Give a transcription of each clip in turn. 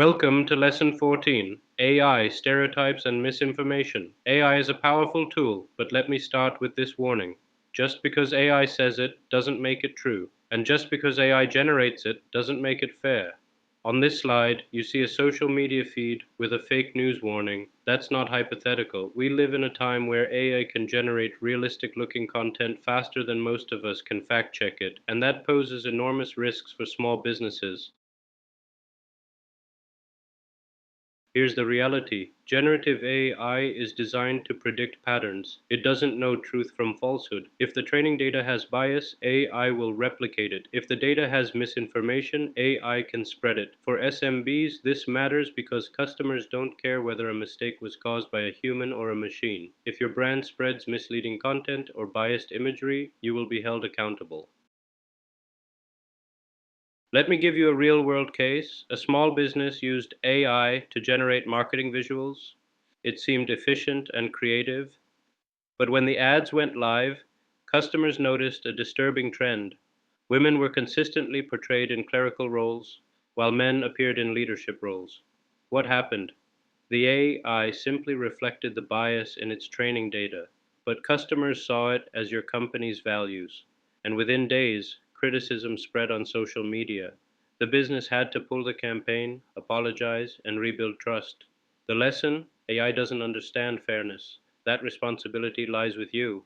Welcome to Lesson 14, AI, Stereotypes and Misinformation. AI is a powerful tool, but let me start with this warning. Just because AI says it doesn't make it true, and just because AI generates it doesn't make it fair. On this slide, you see a social media feed with a fake news warning. That's not hypothetical. We live in a time where AI can generate realistic looking content faster than most of us can fact check it, and that poses enormous risks for small businesses. Here's the reality. Generative AI is designed to predict patterns. It doesn't know truth from falsehood. If the training data has bias, AI will replicate it. If the data has misinformation, AI can spread it. For SMBs, this matters because customers don't care whether a mistake was caused by a human or a machine. If your brand spreads misleading content or biased imagery, you will be held accountable. Let me give you a real world case. A small business used AI to generate marketing visuals. It seemed efficient and creative, but when the ads went live, customers noticed a disturbing trend. Women were consistently portrayed in clerical roles, while men appeared in leadership roles. What happened? The AI simply reflected the bias in its training data, but customers saw it as your company's values. And within days, criticism spread on social media. The business had to pull the campaign, apologize, and rebuild trust. The lesson? AI doesn't understand fairness. That responsibility lies with you.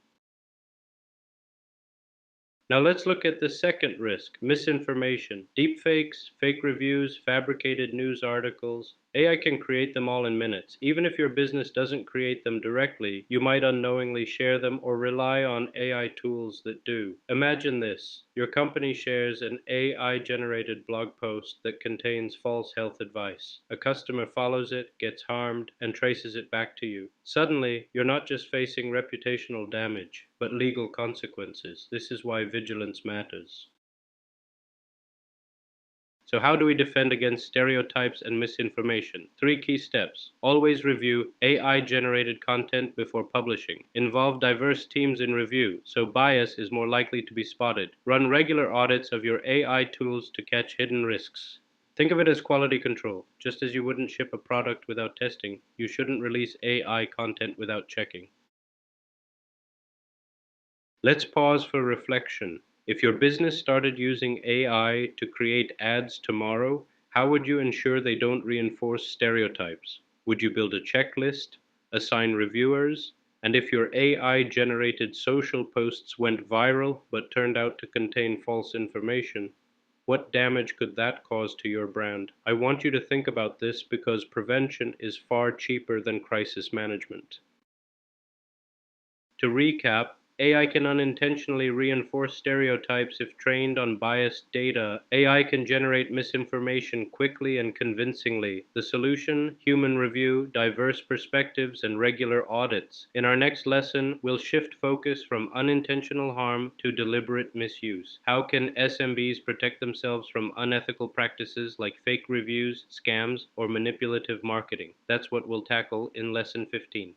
Now let's look at the second risk, misinformation. Deepfakes, fake reviews, fabricated news articles. AI can create them all in minutes. Even if your business doesn't create them directly, you might unknowingly share them or rely on AI tools that do. Imagine this. Your company shares an AI-generated blog post that contains false health advice. A customer follows it, gets harmed, and traces it back to you. Suddenly, you're not just facing reputational damage, but legal consequences. This is why vigilance matters. So how do we defend against stereotypes and misinformation? Three key steps. Always review AI-generated content before publishing. Involve diverse teams in review, so bias is more likely to be spotted. Run regular audits of your AI tools to catch hidden risks. Think of it as quality control. Just as you wouldn't ship a product without testing, you shouldn't release AI content without checking. Let's pause for reflection. If your business started using AI to create ads tomorrow, how would you ensure they don't reinforce stereotypes? Would you build a checklist, assign reviewers? And if your AI generated social posts went viral but turned out to contain false information, what damage could that cause to your brand? I want you to think about this because prevention is far cheaper than crisis management. To recap, AI can unintentionally reinforce stereotypes if trained on biased data. AI can generate misinformation quickly and convincingly. The solution? Human review, diverse perspectives, and regular audits. In our next lesson, we'll shift focus from unintentional harm to deliberate misuse. How can SMBs protect themselves from unethical practices like fake reviews, scams, or manipulative marketing? That's what we'll tackle in Lesson 15.